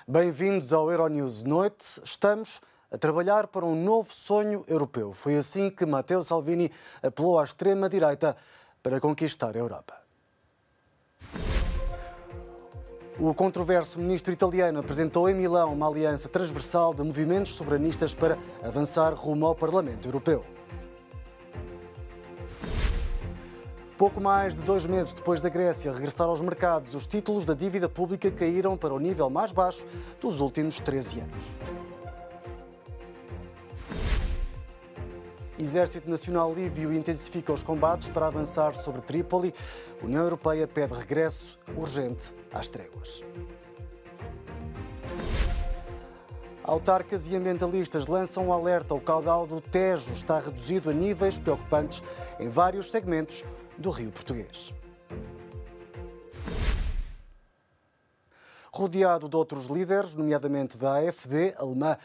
Bem-vindos ao Euronews Noite. Estamos a trabalhar para um novo sonho europeu. Foi assim que Matteo Salvini apelou à extrema-direita para conquistar a Europa. O controverso ministro italiano apresentou em Milão uma aliança transversal de movimentos soberanistas para avançar rumo ao Parlamento Europeu. Pouco mais de 2 meses depois da Grécia regressar aos mercados, os títulos da dívida pública caíram para o nível mais baixo dos últimos 13 anos. Exército Nacional Líbio intensifica os combates para avançar sobre Trípoli. A União Europeia pede regresso urgente às tréguas. Autarcas e ambientalistas lançam um alerta. O caudal do Tejo está reduzido a níveis preocupantes em vários segmentos do Rio Português. Rodeado de outros líderes, nomeadamente da AfD alemã,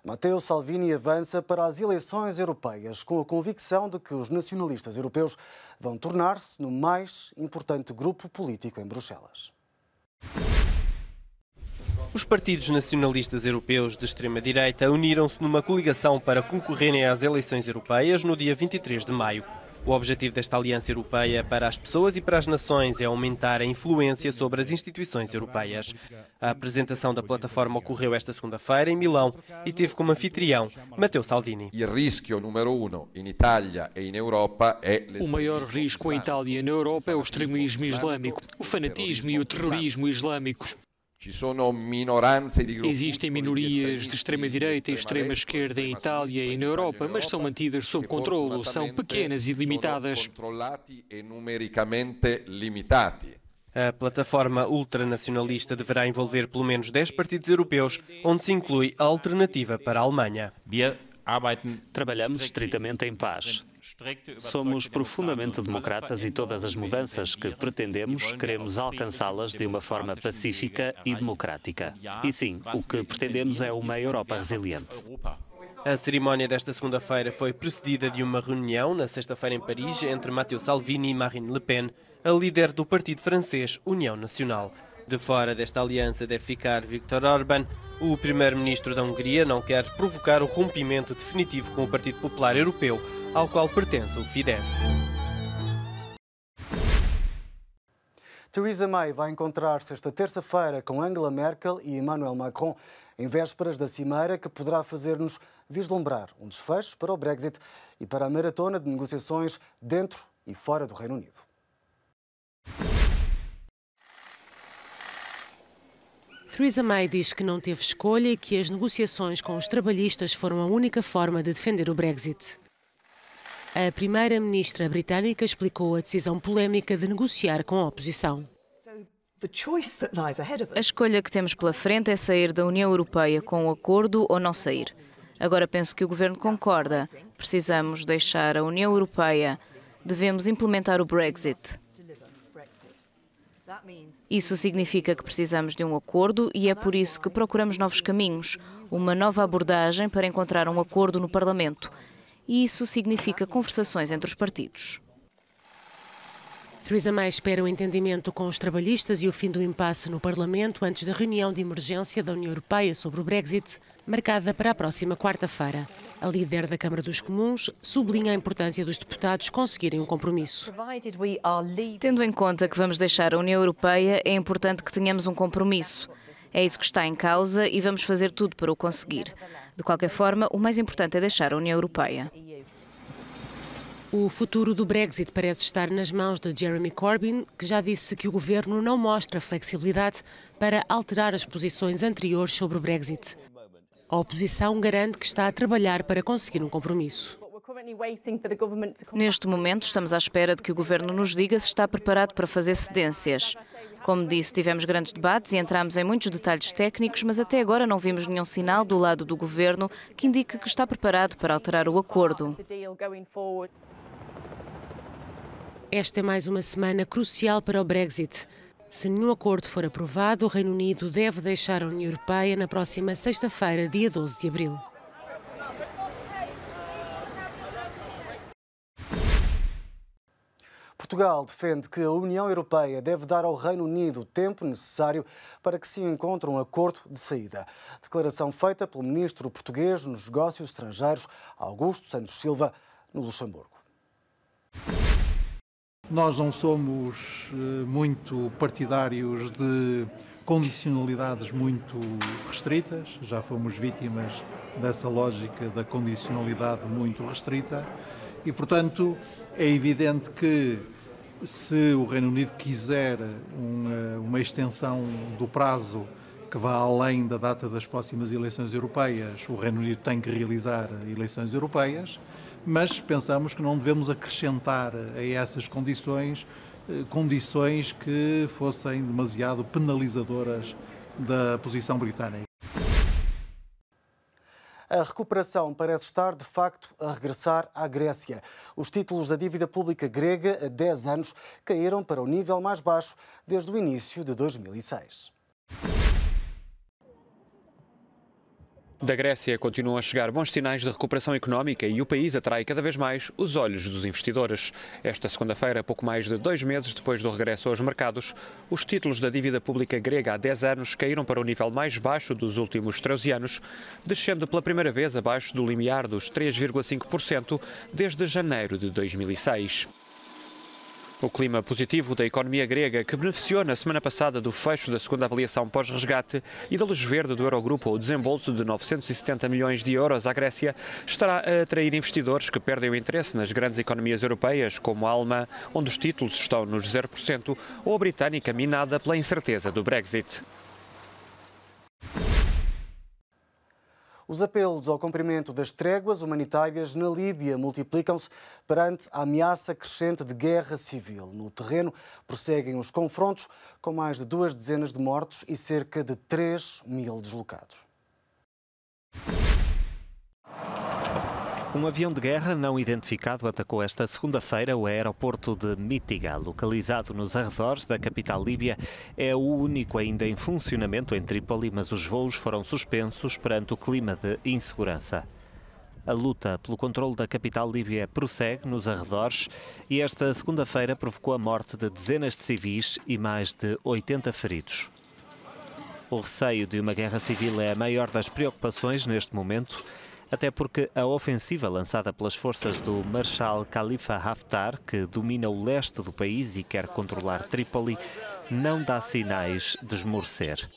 Matteo Salvini avança para as eleições europeias com a convicção de que os nacionalistas europeus vão tornar-se no mais importante grupo político em Bruxelas. Os partidos nacionalistas europeus de extrema-direita uniram-se numa coligação para concorrerem às eleições europeias no dia 23 de maio. O objetivo desta aliança europeia para as pessoas e para as nações é aumentar a influência sobre as instituições europeias. A apresentação da plataforma ocorreu esta segunda-feira em Milão e teve como anfitrião Matteo Salvini. O maior risco em Itália e na Europa é o extremismo islâmico, o fanatismo e o terrorismo islâmicos. Existem minorias de extrema-direita e extrema-esquerda em Itália e na Europa, mas são mantidas sob controlo, são pequenas e limitadas. A plataforma ultranacionalista deverá envolver pelo menos 10 partidos europeus, onde se inclui a Alternativa para a Alemanha. Trabalhamos estritamente em paz. Somos profundamente democratas e todas as mudanças que pretendemos, queremos alcançá-las de uma forma pacífica e democrática. E sim, o que pretendemos é uma Europa resiliente. A cerimónia desta segunda-feira foi precedida de uma reunião, na sexta-feira em Paris, entre Matteo Salvini e Marine Le Pen, a líder do partido francês União Nacional. De fora desta aliança deve ficar Viktor Orbán. O primeiro-ministro da Hungria não quer provocar o rompimento definitivo com o Partido Popular Europeu, ao qual pertence o Fidesz. Theresa May vai encontrar-se esta terça-feira com Angela Merkel e Emmanuel Macron em vésperas da cimeira que poderá fazer-nos vislumbrar um desfecho para o Brexit e para a maratona de negociações dentro e fora do Reino Unido. Theresa May diz que não teve escolha e que as negociações com os trabalhistas foram a única forma de defender o Brexit. A primeira-ministra britânica explicou a decisão polémica de negociar com a oposição. A escolha que temos pela frente é sair da União Europeia com um acordo ou não sair. Agora penso que o governo concorda. Precisamos deixar a União Europeia. Devemos implementar o Brexit. Isso significa que precisamos de um acordo e é por isso que procuramos novos caminhos, uma nova abordagem para encontrar um acordo no Parlamento. E isso significa conversações entre os partidos. Theresa May espera o entendimento com os trabalhistas e o fim do impasse no Parlamento antes da reunião de emergência da União Europeia sobre o Brexit, marcada para a próxima quarta-feira. A líder da Câmara dos Comuns sublinha a importância dos deputados conseguirem um compromisso. Tendo em conta que vamos deixar a União Europeia, é importante que tenhamos um compromisso. É isso que está em causa e vamos fazer tudo para o conseguir. De qualquer forma, o mais importante é deixar a União Europeia. O futuro do Brexit parece estar nas mãos de Jeremy Corbyn, que já disse que o governo não mostra flexibilidade para alterar as posições anteriores sobre o Brexit. A oposição garante que está a trabalhar para conseguir um compromisso. Neste momento, estamos à espera de que o governo nos diga se está preparado para fazer cedências. Como disse, tivemos grandes debates e entramos em muitos detalhes técnicos, mas até agora não vimos nenhum sinal do lado do governo que indique que está preparado para alterar o acordo. Esta é mais uma semana crucial para o Brexit. Se nenhum acordo for aprovado, o Reino Unido deve deixar a União Europeia na próxima sexta-feira, dia 12 de abril. Portugal defende que a União Europeia deve dar ao Reino Unido o tempo necessário para que se encontre um acordo de saída. Declaração feita pelo ministro português nos Negócios Estrangeiros, Augusto Santos Silva, no Luxemburgo. Nós não somos muito partidários de condicionalidades muito restritas, já fomos vítimas dessa lógica da condicionalidade muito restrita e, portanto, é evidente que se o Reino Unido quiser uma extensão do prazo que vá além da data das próximas eleições europeias, o Reino Unido tem que realizar eleições europeias, mas pensamos que não devemos acrescentar a essas condições que fossem demasiado penalizadoras da posição britânica. A recuperação parece estar, de facto, a regressar à Grécia. Os títulos da dívida pública grega a 10 anos caíram para o nível mais baixo desde o início de 2006. Da Grécia continuam a chegar bons sinais de recuperação económica e o país atrai cada vez mais os olhos dos investidores. Esta segunda-feira, pouco mais de 2 meses depois do regresso aos mercados, os títulos da dívida pública grega há 10 anos caíram para o nível mais baixo dos últimos 13 anos, descendo pela primeira vez abaixo do limiar dos 3,5% desde janeiro de 2006. O clima positivo da economia grega, que beneficiou na semana passada do fecho da segunda avaliação pós-resgate e da luz verde do Eurogrupo ao desembolso de 970 milhões de euros à Grécia, estará a atrair investidores que perdem o interesse nas grandes economias europeias, como a alemã, onde os títulos estão nos 0%, ou a britânica, minada pela incerteza do Brexit. Os apelos ao cumprimento das tréguas humanitárias na Líbia multiplicam-se perante a ameaça crescente de guerra civil. No terreno prosseguem os confrontos, com mais de 2 dezenas de mortos e cerca de 3.000 deslocados. Um avião de guerra não identificado atacou esta segunda-feira o aeroporto de Mitiga, localizado nos arredores da capital líbia. É o único ainda em funcionamento em Trípoli, mas os voos foram suspensos perante o clima de insegurança. A luta pelo controle da capital líbia prossegue nos arredores e esta segunda-feira provocou a morte de dezenas de civis e mais de 80 feridos. O receio de uma guerra civil é a maior das preocupações neste momento, até porque a ofensiva lançada pelas forças do Marshal Khalifa Haftar, que domina o leste do país e quer controlar Trípoli, não dá sinais de esmorecer.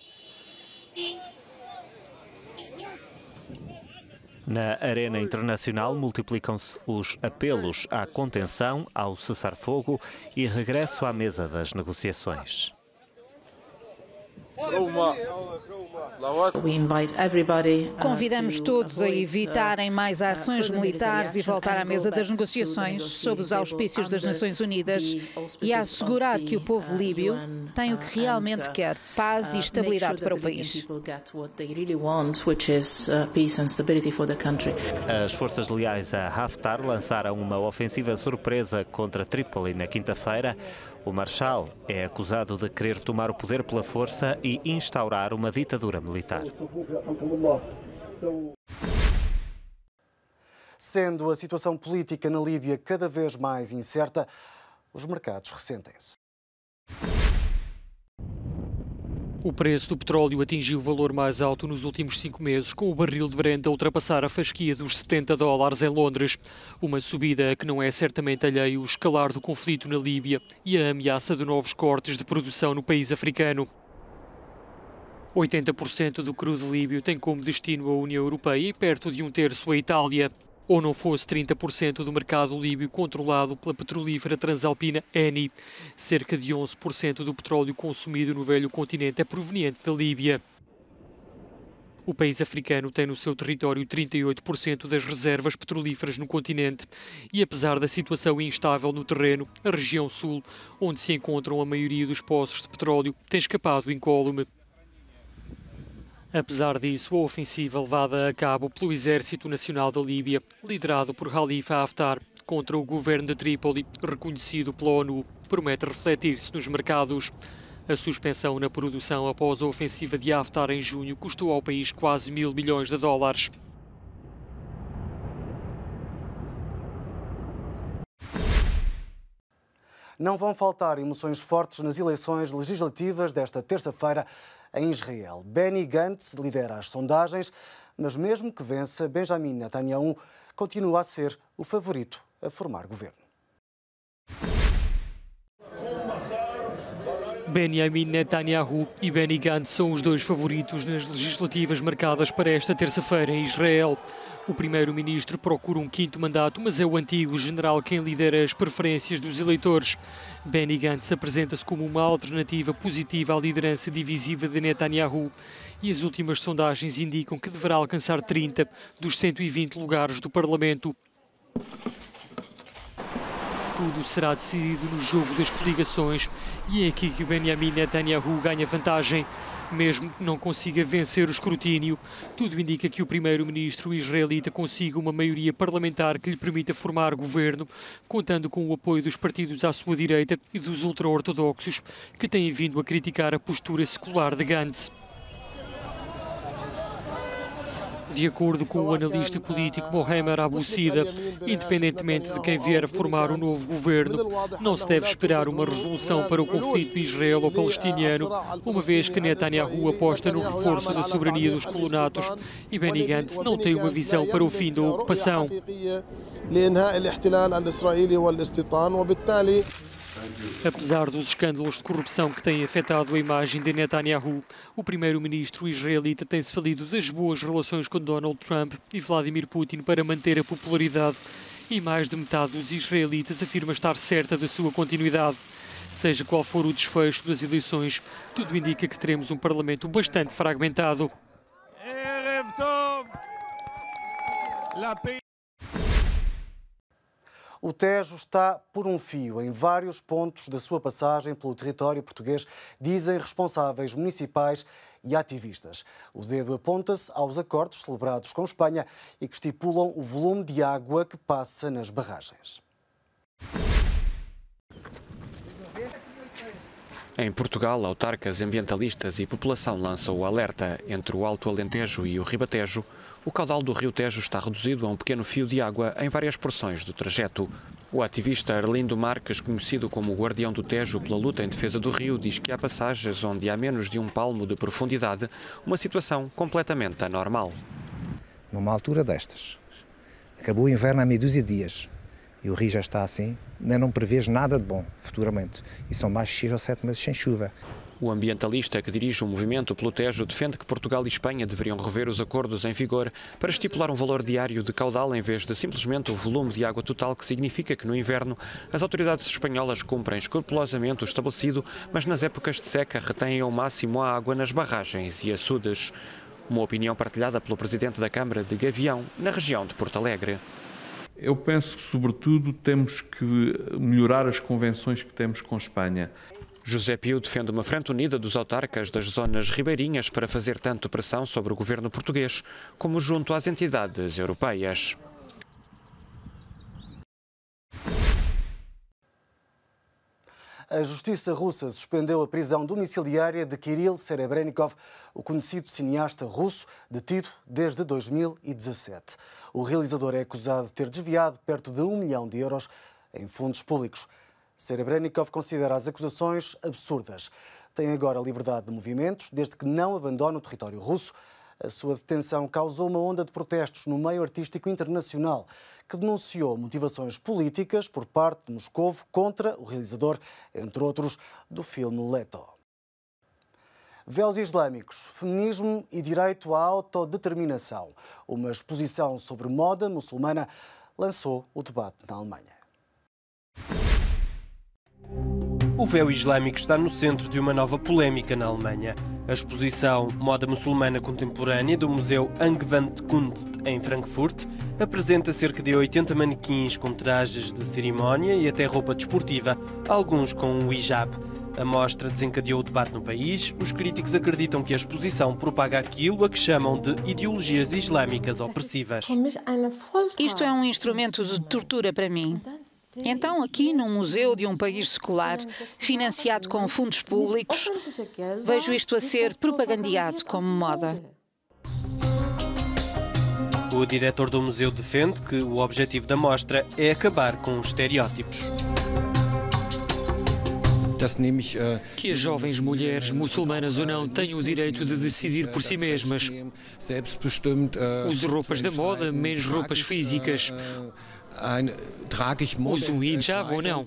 Na arena internacional multiplicam-se os apelos à contenção, ao cessar-fogo e regresso à mesa das negociações. Convidamos todos a evitarem mais ações militares e voltar à mesa das negociações sob os auspícios das Nações Unidas e a assegurar que o povo líbio tem o que realmente quer, paz e estabilidade para o país. As forças leais a Haftar lançaram uma ofensiva surpresa contra Trípoli na quinta-feira. O Marshal é acusado de querer tomar o poder pela força e instaurar uma ditadura militar. Sendo a situação política na Líbia cada vez mais incerta, os mercados ressentem-se. O preço do petróleo atingiu o valor mais alto nos últimos 5 meses, com o barril de Brent a ultrapassar a fasquia dos $70 em Londres. Uma subida que não é certamente alheia ao escalar do conflito na Líbia e a ameaça de novos cortes de produção no país africano. 80% do crudo líbio tem como destino a União Europeia e perto de 1/3 a Itália. Ou não fosse 30% do mercado líbio controlado pela petrolífera transalpina Eni. Cerca de 11% do petróleo consumido no velho continente é proveniente da Líbia. O país africano tem no seu território 38% das reservas petrolíferas no continente e, apesar da situação instável no terreno, a região sul, onde se encontram a maioria dos poços de petróleo, tem escapado incólume. Apesar disso, a ofensiva levada a cabo pelo Exército Nacional da Líbia, liderado por Khalifa Haftar, contra o governo de Trípoli, reconhecido pela ONU, promete refletir-se nos mercados. A suspensão na produção após a ofensiva de Haftar em junho custou ao país quase $1.000 milhões. Não vão faltar emoções fortes nas eleições legislativas desta terça-feira em Israel. Benny Gantz lidera as sondagens, mas mesmo que vença, Benjamin Netanyahu continua a ser o favorito a formar governo. Benjamin Netanyahu e Benny Gantz são os dois favoritos nas legislativas marcadas para esta terça-feira em Israel. O primeiro-ministro procura um quinto mandato, mas é o antigo general quem lidera as preferências dos eleitores. Benny Gantz apresenta-se como uma alternativa positiva à liderança divisiva de Netanyahu e as últimas sondagens indicam que deverá alcançar 30 dos 120 lugares do Parlamento. Tudo será decidido no jogo das coligações e é aqui que Benjamin Netanyahu ganha vantagem. Mesmo que não consiga vencer o escrutínio, tudo indica que o primeiro-ministro israelita consiga uma maioria parlamentar que lhe permita formar governo, contando com o apoio dos partidos à sua direita e dos ultra-ortodoxos, que têm vindo a criticar a postura secular de Gantz. De acordo com o analista político Mohamed Abu Sida, independentemente de quem vier a formar o novo governo, não se deve esperar uma resolução para o conflito israelo-palestiniano, uma vez que Netanyahu aposta no reforço da soberania dos colonatos e Benny Gantz não tem uma visão para o fim da ocupação. Apesar dos escândalos de corrupção que têm afetado a imagem de Netanyahu, o primeiro-ministro israelita tem-se valido das boas relações com Donald Trump e Vladimir Putin para manter a popularidade e mais de metade dos israelitas afirma estar certa da sua continuidade. Seja qual for o desfecho das eleições, tudo indica que teremos um parlamento bastante fragmentado. O Tejo está por um fio em vários pontos da sua passagem pelo território português, dizem responsáveis municipais e ativistas. O dedo aponta-se aos acordos celebrados com Espanha e que estipulam o volume de água que passa nas barragens. Em Portugal, autarcas, ambientalistas e população lançam o alerta. Entre o Alto Alentejo e o Ribatejo, o caudal do rio Tejo está reduzido a um pequeno fio de água em várias porções do trajeto. O ativista Arlindo Marques, conhecido como o guardião do Tejo pela luta em defesa do rio, diz que há passagens onde há menos de um palmo de profundidade, uma situação completamente anormal. Numa altura destas, acabou o inverno há meia dúzia de dias e o rio já está assim, não prevês nada de bom futuramente e são mais de 6 ou 7 meses sem chuva. O ambientalista que dirige o movimento pelo Tejo defende que Portugal e Espanha deveriam rever os acordos em vigor para estipular um valor diário de caudal em vez de simplesmente o volume de água total, que significa que no inverno as autoridades espanholas cumprem escrupulosamente o estabelecido, mas nas épocas de seca retêm ao máximo a água nas barragens e açudes. Uma opinião partilhada pelo presidente da Câmara de Gavião, na região de Porto Alegre. Eu penso que, sobretudo, temos que melhorar as convenções que temos com Espanha. José Pio defende uma frente unida dos autarcas das zonas ribeirinhas para fazer tanto pressão sobre o governo português como junto às entidades europeias. A justiça russa suspendeu a prisão domiciliária de Kirill Serebrennikov, o conhecido cineasta russo detido desde 2017. O realizador é acusado de ter desviado perto de €1 milhão em fundos públicos. Serebrennikov considera as acusações absurdas. Tem agora liberdade de movimentos, desde que não abandone o território russo. A sua detenção causou uma onda de protestos no meio artístico internacional, que denunciou motivações políticas por parte de Moscovo contra o realizador, entre outros, do filme Leto. Véus islâmicos, feminismo e direito à autodeterminação. Uma exposição sobre moda muçulmana lançou o debate na Alemanha. O véu islâmico está no centro de uma nova polémica na Alemanha. A exposição Moda Muçulmana Contemporânea do Museu Angewandte Kunst em Frankfurt apresenta cerca de 80 manequins com trajes de cerimónia e até roupa desportiva, alguns com o hijab. A mostra desencadeou o debate no país. Os críticos acreditam que a exposição propaga aquilo a que chamam de ideologias islâmicas opressivas. Isto é um instrumento de tortura para mim. Então, aqui num museu de um país secular, financiado com fundos públicos, vejo isto a ser propagandeado como moda. O diretor do museu defende que o objetivo da mostra é acabar com os estereótipos. Que as jovens mulheres, muçulmanas ou não, tenham o direito de decidir por si mesmas. Use roupas da moda, menos roupas físicas. Use um hijab ou não.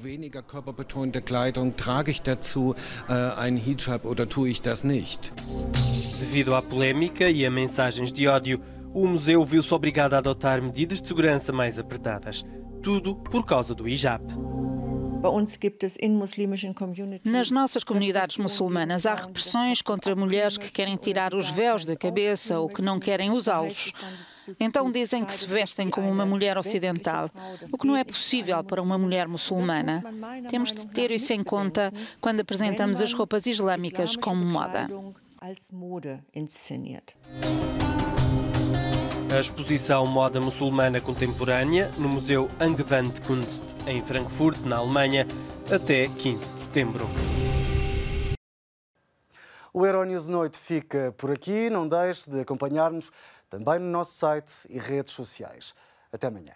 Devido à polémica e a mensagens de ódio, o museu viu-se obrigado a adotar medidas de segurança mais apertadas. Tudo por causa do hijab. Nas nossas comunidades muçulmanas há repressões contra mulheres que querem tirar os véus da cabeça ou que não querem usá-los. Então dizem que se vestem como uma mulher ocidental, o que não é possível para uma mulher muçulmana. Temos de ter isso em conta quando apresentamos as roupas islâmicas como moda. A exposição Moda Muçulmana Contemporânea no Museu Angewandtkunst, em Frankfurt, na Alemanha, até 15 de setembro. O Euronews Noite fica por aqui. Não deixe de acompanhar-nos também no nosso site e redes sociais. Até amanhã.